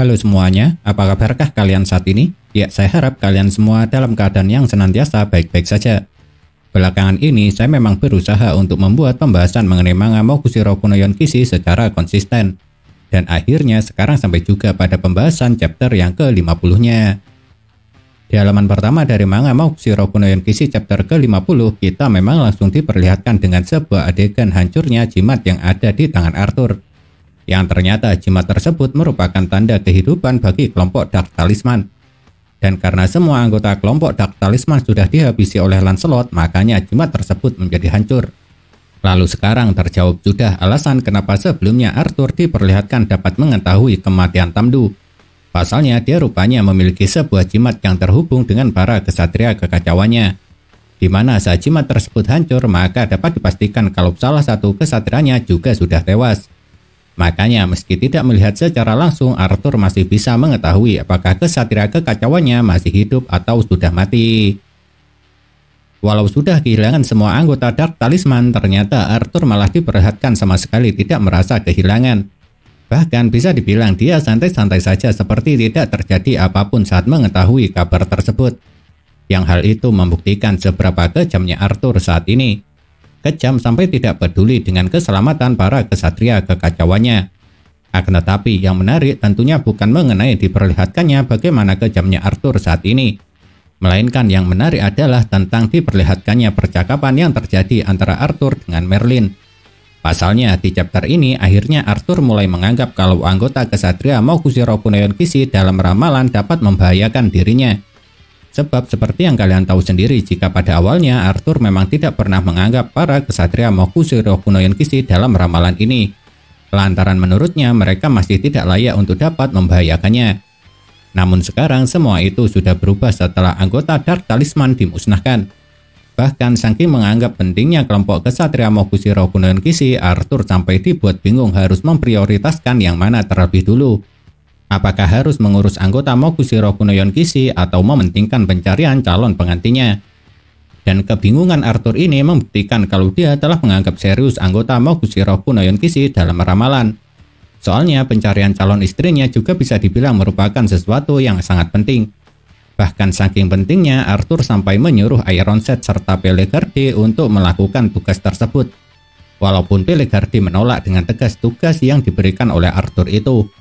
Halo semuanya, apa kabarkah kalian saat ini? Ya, saya harap kalian semua dalam keadaan yang senantiasa baik-baik saja. Belakangan ini, saya memang berusaha untuk membuat pembahasan mengenai manga Mokushiro Kuno Yonkishi secara konsisten. Dan akhirnya sekarang sampai juga pada pembahasan chapter yang ke-50-nya. Di halaman pertama dari manga Mokushiro Kuno Yonkishi chapter ke-50, kita memang langsung diperlihatkan dengan sebuah adegan hancurnya jimat yang ada di tangan Arthur. Yang ternyata jimat tersebut merupakan tanda kehidupan bagi kelompok Dark Talisman. Dan karena semua anggota kelompok Dark Talisman sudah dihabisi oleh Lancelot, makanya jimat tersebut menjadi hancur. Lalu sekarang terjawab sudah alasan kenapa sebelumnya Arthur diperlihatkan dapat mengetahui kematian Tamdu. Pasalnya dia rupanya memiliki sebuah jimat yang terhubung dengan para kesatria kekacauannya. Di mana saat jimat tersebut hancur, maka dapat dipastikan kalau salah satu kesatrianya juga sudah tewas. Makanya meski tidak melihat secara langsung, Arthur masih bisa mengetahui apakah kesatria kekacauannya masih hidup atau sudah mati. Walau sudah kehilangan semua anggota Dark Talisman, ternyata Arthur malah diperlihatkan sama sekali tidak merasa kehilangan. Bahkan bisa dibilang dia santai-santai saja seperti tidak terjadi apapun saat mengetahui kabar tersebut. Yang hal itu membuktikan seberapa kejamnya Arthur saat ini. Kejam sampai tidak peduli dengan keselamatan para kesatria kekacauannya. Akan tetapi yang menarik tentunya bukan mengenai diperlihatkannya bagaimana kejamnya Arthur saat ini. Melainkan yang menarik adalah tentang diperlihatkannya percakapan yang terjadi antara Arthur dengan Merlin. Pasalnya di chapter ini akhirnya Arthur mulai menganggap kalau anggota kesatria Mokushiro Kuno Yonkishi dalam ramalan dapat membahayakan dirinya. Sebab seperti yang kalian tahu sendiri jika pada awalnya Arthur memang tidak pernah menganggap para kesatria Mokushiro Kuno Yonkishi dalam ramalan ini. Lantaran menurutnya mereka masih tidak layak untuk dapat membahayakannya. Namun sekarang semua itu sudah berubah setelah anggota Dark Talisman dimusnahkan. Bahkan saking menganggap pentingnya kelompok kesatria Mokushiro Kuno Yonkishi, Arthur sampai dibuat bingung harus memprioritaskan yang mana terlebih dulu. Apakah harus mengurus anggota Mokushiro Kuno Yonkishi atau mementingkan pencarian calon penggantinya? Dan kebingungan Arthur ini membuktikan kalau dia telah menganggap serius anggota Mokushiro Kuno Yonkishi dalam ramalan. Soalnya pencarian calon istrinya juga bisa dibilang merupakan sesuatu yang sangat penting. Bahkan saking pentingnya Arthur sampai menyuruh Ironset serta Pelegarde untuk melakukan tugas tersebut. Walaupun Pelegarde menolak dengan tegas tugas yang diberikan oleh Arthur itu.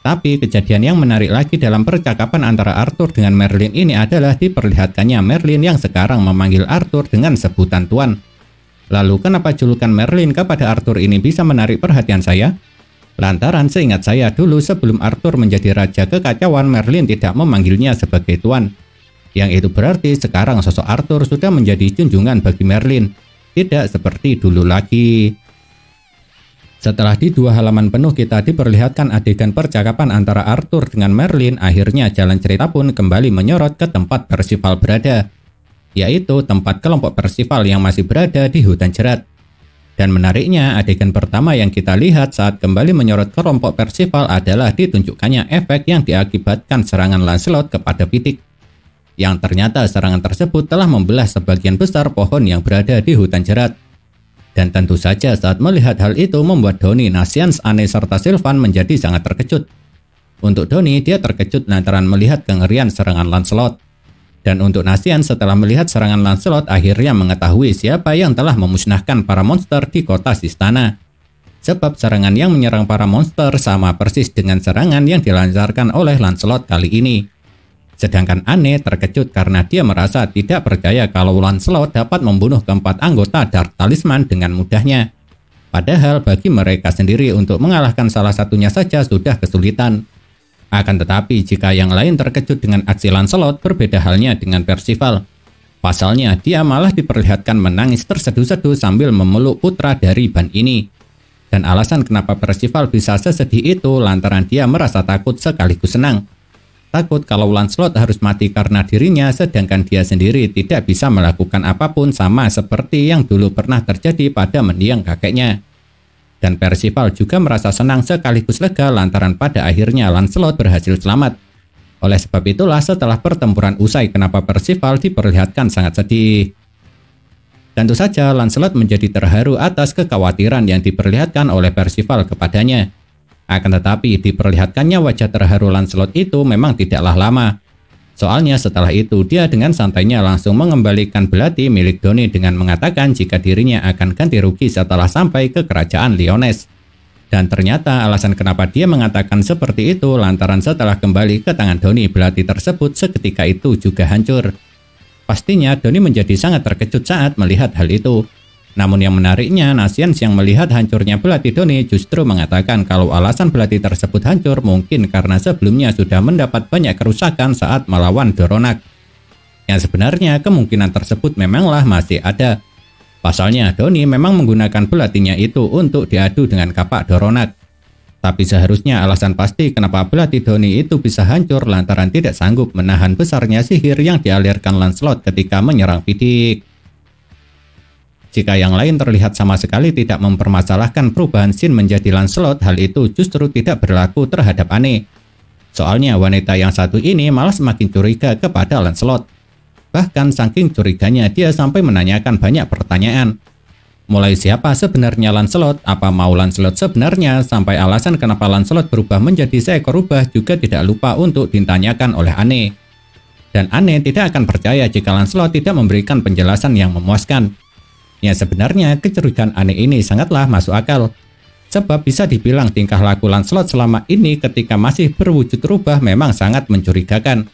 Tapi kejadian yang menarik lagi dalam percakapan antara Arthur dengan Merlin ini adalah diperlihatkannya Merlin yang sekarang memanggil Arthur dengan sebutan Tuan. Lalu kenapa julukan Merlin kepada Arthur ini bisa menarik perhatian saya? Lantaran seingat saya dulu sebelum Arthur menjadi Raja Kekacauan, Merlin tidak memanggilnya sebagai Tuan. Yang itu berarti sekarang sosok Arthur sudah menjadi junjungan bagi Merlin. Tidak seperti dulu lagi. Setelah di 2 halaman penuh kita diperlihatkan adegan percakapan antara Arthur dengan Merlin, akhirnya jalan cerita pun kembali menyorot ke tempat Percival berada, yaitu tempat kelompok Percival yang masih berada di hutan jerat. Dan menariknya, adegan pertama yang kita lihat saat kembali menyorot kelompok Percival adalah ditunjukkannya efek yang diakibatkan serangan Lancelot kepada Pitik. Yang ternyata serangan tersebut telah membelah sebagian besar pohon yang berada di hutan jerat. Dan tentu saja saat melihat hal itu membuat Doni, Nasians, Anne, serta Sylvan menjadi sangat terkejut. Untuk Doni, dia terkejut lantaran melihat kengerian serangan Lancelot. Dan untuk Nasians, setelah melihat serangan Lancelot akhirnya mengetahui siapa yang telah memusnahkan para monster di kota Sistana. Sebab serangan yang menyerang para monster sama persis dengan serangan yang dilancarkan oleh Lancelot kali ini. Sedangkan Anne terkejut karena dia merasa tidak percaya kalau Lancelot dapat membunuh keempat anggota Dark Talisman dengan mudahnya. Padahal bagi mereka sendiri untuk mengalahkan salah satunya saja sudah kesulitan. Akan tetapi jika yang lain terkejut dengan aksi Lancelot, berbeda halnya dengan Percival. Pasalnya dia malah diperlihatkan menangis terseduh-seduh sambil memeluk putra dari Ban ini. Dan alasan kenapa Percival bisa sesedih itu lantaran dia merasa takut sekaligus senang. Takut kalau Lancelot harus mati karena dirinya, sedangkan dia sendiri tidak bisa melakukan apapun sama seperti yang dulu pernah terjadi pada mendiang kakeknya. Dan Percival juga merasa senang sekaligus lega lantaran pada akhirnya Lancelot berhasil selamat. Oleh sebab itulah setelah pertempuran usai kenapa Percival diperlihatkan sangat sedih. Tentu saja Lancelot menjadi terharu atas kekhawatiran yang diperlihatkan oleh Percival kepadanya. Akan tetapi diperlihatkannya wajah terharu Lancelot itu memang tidaklah lama. Soalnya setelah itu dia dengan santainya langsung mengembalikan belati milik Doni dengan mengatakan jika dirinya akan ganti rugi setelah sampai ke kerajaan Lyonesse. Dan ternyata alasan kenapa dia mengatakan seperti itu lantaran setelah kembali ke tangan Doni, belati tersebut seketika itu juga hancur. Pastinya Doni menjadi sangat terkejut saat melihat hal itu. Namun yang menariknya, Nasians yang melihat hancurnya belati Doni justru mengatakan kalau alasan belati tersebut hancur mungkin karena sebelumnya sudah mendapat banyak kerusakan saat melawan Doronak. Yang sebenarnya kemungkinan tersebut memanglah masih ada. Pasalnya Doni memang menggunakan belatinya itu untuk diadu dengan kapak Doronak. Tapi seharusnya alasan pasti kenapa belati Doni itu bisa hancur lantaran tidak sanggup menahan besarnya sihir yang dialirkan Lancelot ketika menyerang bidik. Jika yang lain terlihat sama sekali tidak mempermasalahkan perubahan Sin menjadi Lancelot, hal itu justru tidak berlaku terhadap Anne. Soalnya wanita yang satu ini malah semakin curiga kepada Lancelot. Bahkan saking curiganya dia sampai menanyakan banyak pertanyaan. Mulai siapa sebenarnya Lancelot, apa mau Lancelot sebenarnya, sampai alasan kenapa Lancelot berubah menjadi seekor rubah juga tidak lupa untuk ditanyakan oleh Anne. Dan Anne tidak akan percaya jika Lancelot tidak memberikan penjelasan yang memuaskan. Ya sebenarnya kecurigaan Anne ini sangatlah masuk akal. Sebab bisa dibilang tingkah laku Lancelot selama ini ketika masih berwujud rubah memang sangat mencurigakan.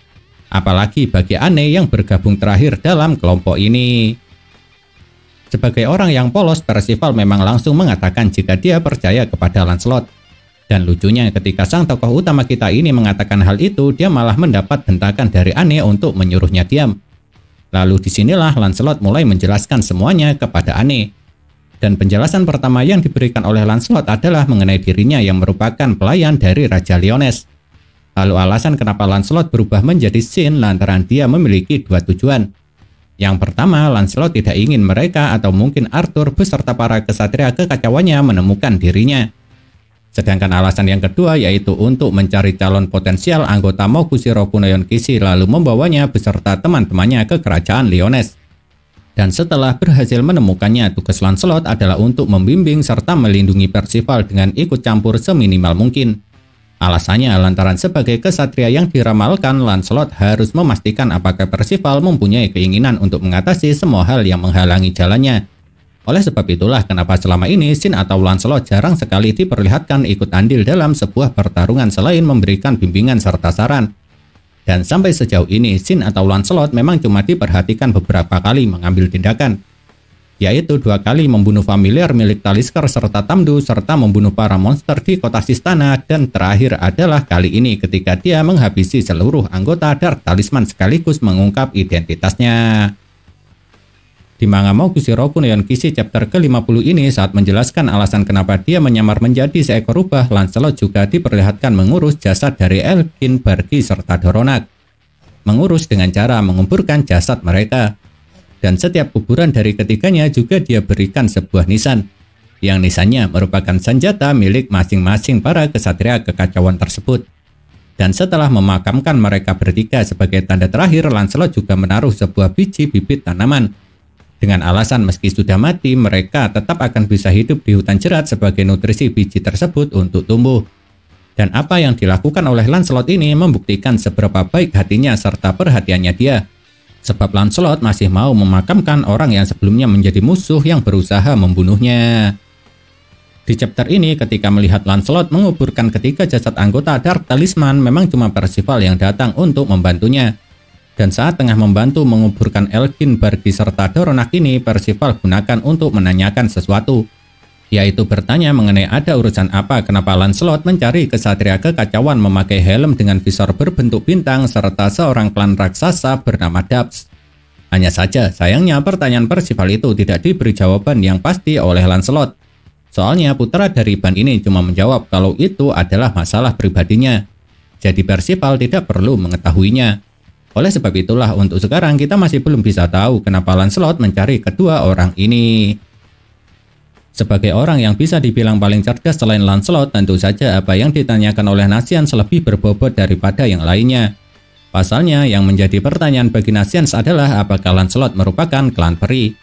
Apalagi bagi Anne yang bergabung terakhir dalam kelompok ini. Sebagai orang yang polos, Percival memang langsung mengatakan jika dia percaya kepada Lancelot. Dan lucunya ketika sang tokoh utama kita ini mengatakan hal itu, dia malah mendapat bentakan dari Anne untuk menyuruhnya diam. Lalu disinilah Lancelot mulai menjelaskan semuanya kepada Anne. Dan penjelasan pertama yang diberikan oleh Lancelot adalah mengenai dirinya yang merupakan pelayan dari Raja Lyonesse. Lalu alasan kenapa Lancelot berubah menjadi Sin lantaran dia memiliki dua tujuan. Yang pertama, Lancelot tidak ingin mereka atau mungkin Arthur beserta para kesatria kekacauannya menemukan dirinya. Sedangkan alasan yang kedua yaitu untuk mencari calon potensial anggota Mokushiro Kunoyon Kishi lalu membawanya beserta teman-temannya ke kerajaan Lyonesse. Dan setelah berhasil menemukannya, tugas Lancelot adalah untuk membimbing serta melindungi Percival dengan ikut campur seminimal mungkin. Alasannya lantaran sebagai kesatria yang diramalkan, Lancelot harus memastikan apakah Percival mempunyai keinginan untuk mengatasi semua hal yang menghalangi jalannya. Oleh sebab itulah kenapa selama ini Sin atau Lancelot jarang sekali diperlihatkan ikut andil dalam sebuah pertarungan selain memberikan bimbingan serta saran. Dan sampai sejauh ini Sin atau Lancelot memang cuma diperhatikan beberapa kali mengambil tindakan. Yaitu 2 kali membunuh familiar milik Talisker serta Tamdu serta membunuh para monster di kota Sistana, dan terakhir adalah kali ini ketika dia menghabisi seluruh anggota Dark Talisman sekaligus mengungkap identitasnya. Di manga Mokushiro Kunoyon Kishi chapter ke-50 ini saat menjelaskan alasan kenapa dia menyamar menjadi seekor rubah, Lancelot juga diperlihatkan mengurus jasad dari Elgin, Bargy serta Doronak. Mengurus dengan cara menguburkan jasad mereka. Dan setiap kuburan dari ketiganya juga dia berikan sebuah nisan, yang nisannya merupakan senjata milik masing-masing para kesatria kekacauan tersebut. Dan setelah memakamkan mereka bertiga sebagai tanda terakhir, Lancelot juga menaruh sebuah biji bibit tanaman. Dengan alasan meski sudah mati, mereka tetap akan bisa hidup di hutan jerat sebagai nutrisi biji tersebut untuk tumbuh. Dan apa yang dilakukan oleh Lancelot ini membuktikan seberapa baik hatinya serta perhatiannya dia. Sebab Lancelot masih mau memakamkan orang yang sebelumnya menjadi musuh yang berusaha membunuhnya. Di chapter ini ketika melihat Lancelot menguburkan ketiga jasad anggota Dark Talisman, memang cuma Percival yang datang untuk membantunya. Dan saat tengah membantu menguburkan Elgin, Bargy serta Doronak ini, Percival gunakan untuk menanyakan sesuatu. Yaitu bertanya mengenai ada urusan apa kenapa Lancelot mencari kesatria kekacauan memakai helm dengan visor berbentuk bintang serta seorang klan raksasa bernama Dubs. Hanya saja sayangnya pertanyaan Percival itu tidak diberi jawaban yang pasti oleh Lancelot. Soalnya putra dari Ban ini cuma menjawab kalau itu adalah masalah pribadinya. Jadi Percival tidak perlu mengetahuinya. Oleh sebab itulah untuk sekarang kita masih belum bisa tahu kenapa Lancelot mencari kedua orang ini. Sebagai orang yang bisa dibilang paling cerdas selain Lancelot, tentu saja apa yang ditanyakan oleh Nasians lebih berbobot daripada yang lainnya. Pasalnya yang menjadi pertanyaan bagi Nasians adalah apakah Lancelot merupakan klan peri.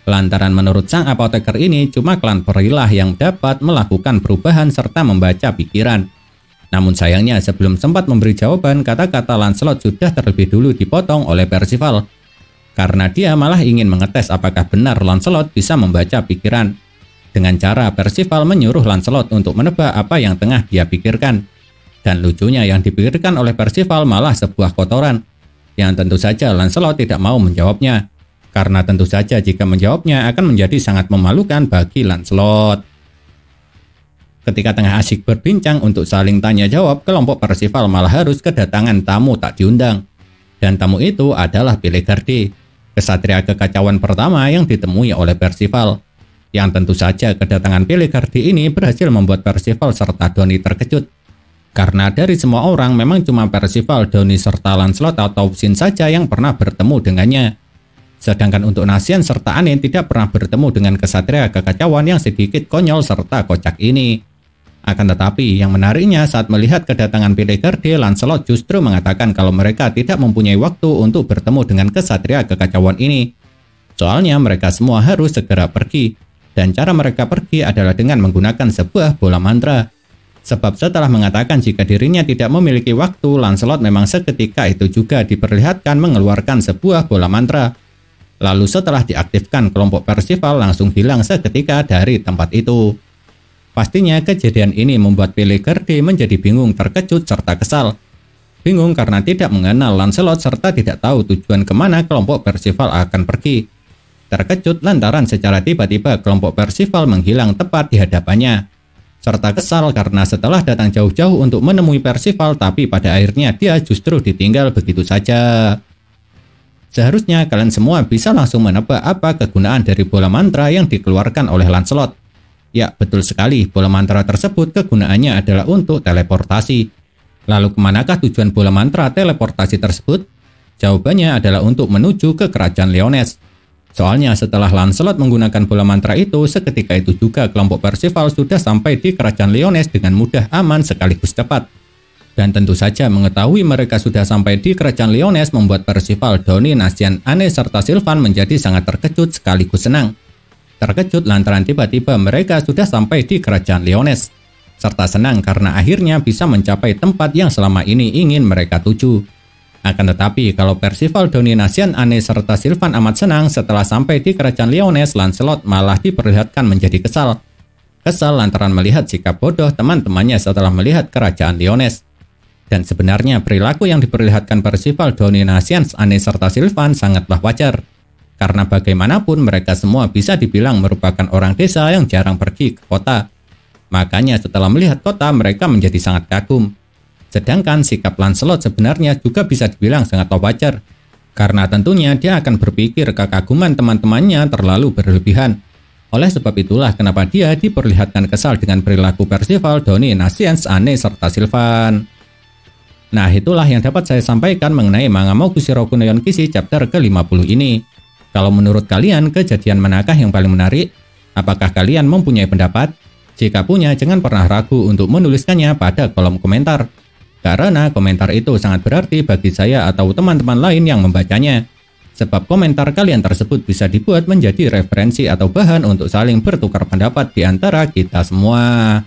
Lantaran menurut sang apoteker ini cuma klan perilah yang dapat melakukan perubahan serta membaca pikiran. Namun sayangnya sebelum sempat memberi jawaban, kata-kata Lancelot sudah terlebih dulu dipotong oleh Percival. Karena dia malah ingin mengetes apakah benar Lancelot bisa membaca pikiran. Dengan cara Percival menyuruh Lancelot untuk menebak apa yang tengah dia pikirkan. Dan lucunya yang dipikirkan oleh Percival malah sebuah kotoran. Yang tentu saja Lancelot tidak mau menjawabnya. Karena tentu saja jika menjawabnya akan menjadi sangat memalukan bagi Lancelot. Ketika tengah asyik berbincang untuk saling tanya jawab, kelompok Percival malah harus kedatangan tamu tak diundang. Dan tamu itu adalah Bellegarde, kesatria kekacauan pertama yang ditemui oleh Percival. Yang tentu saja kedatangan Bellegarde ini berhasil membuat Percival serta Dony terkejut. Karena dari semua orang memang cuma Percival, Dony serta Lancelot atau Sin saja yang pernah bertemu dengannya. Sedangkan untuk Nasian serta Anne tidak pernah bertemu dengan kesatria kekacauan yang sedikit konyol serta kocak ini. Akan tetapi yang menariknya saat melihat kedatangan Bellegarde, Lancelot justru mengatakan kalau mereka tidak mempunyai waktu untuk bertemu dengan kesatria kekacauan ini. Soalnya mereka semua harus segera pergi. Dan cara mereka pergi adalah dengan menggunakan sebuah bola mantra. Sebab setelah mengatakan jika dirinya tidak memiliki waktu, Lancelot memang seketika itu juga diperlihatkan mengeluarkan sebuah bola mantra. Lalu setelah diaktifkan, kelompok Percival langsung hilang seketika dari tempat itu. Pastinya kejadian ini membuat Bellegarde menjadi bingung, terkejut, serta kesal. Bingung karena tidak mengenal Lancelot serta tidak tahu tujuan kemana kelompok Percival akan pergi. Terkejut lantaran secara tiba-tiba kelompok Percival menghilang tepat di hadapannya. Serta kesal karena setelah datang jauh-jauh untuk menemui Percival, tapi pada akhirnya dia justru ditinggal begitu saja. Seharusnya kalian semua bisa langsung menebak apa kegunaan dari bola mantra yang dikeluarkan oleh Lancelot. Ya, betul sekali, bola mantra tersebut kegunaannya adalah untuk teleportasi. Lalu kemanakah tujuan bola mantra teleportasi tersebut? Jawabannya adalah untuk menuju ke kerajaan Lyonesse. Soalnya setelah Lancelot menggunakan bola mantra itu, seketika itu juga kelompok Percival sudah sampai di kerajaan Lyonesse dengan mudah, aman, sekaligus cepat. Dan tentu saja mengetahui mereka sudah sampai di kerajaan Lyonesse membuat Percival, Dony, Nasian, Anne, serta Sylvain menjadi sangat terkejut sekaligus senang. Terkejut lantaran tiba-tiba mereka sudah sampai di kerajaan Lyonesse. Serta senang karena akhirnya bisa mencapai tempat yang selama ini ingin mereka tuju. Akan tetapi kalau Percival, Dony, Nasian, Anne, serta Sylvain amat senang setelah sampai di kerajaan Lyonesse, Lancelot malah diperlihatkan menjadi kesal. Kesal lantaran melihat sikap bodoh teman-temannya setelah melihat kerajaan Lyonesse. Dan sebenarnya perilaku yang diperlihatkan Percival, Dony, Nasian, Anne, serta Sylvain sangatlah wajar. Karena bagaimanapun mereka semua bisa dibilang merupakan orang desa yang jarang pergi ke kota. Makanya setelah melihat kota mereka menjadi sangat kagum. Sedangkan sikap Lancelot sebenarnya juga bisa dibilang sangat wajar. Karena tentunya dia akan berpikir kekaguman teman-temannya terlalu berlebihan. Oleh sebab itulah kenapa dia diperlihatkan kesal dengan perilaku Percival, Dony, Nasian, Anne, serta Sylvain. Nah, itulah yang dapat saya sampaikan mengenai manga Mokushiro no Yonkishi chapter ke-50 ini. Kalau menurut kalian, kejadian manakah yang paling menarik? Apakah kalian mempunyai pendapat? Jika punya, jangan pernah ragu untuk menuliskannya pada kolom komentar. Karena komentar itu sangat berarti bagi saya atau teman-teman lain yang membacanya. Sebab komentar kalian tersebut bisa dibuat menjadi referensi atau bahan untuk saling bertukar pendapat di antara kita semua.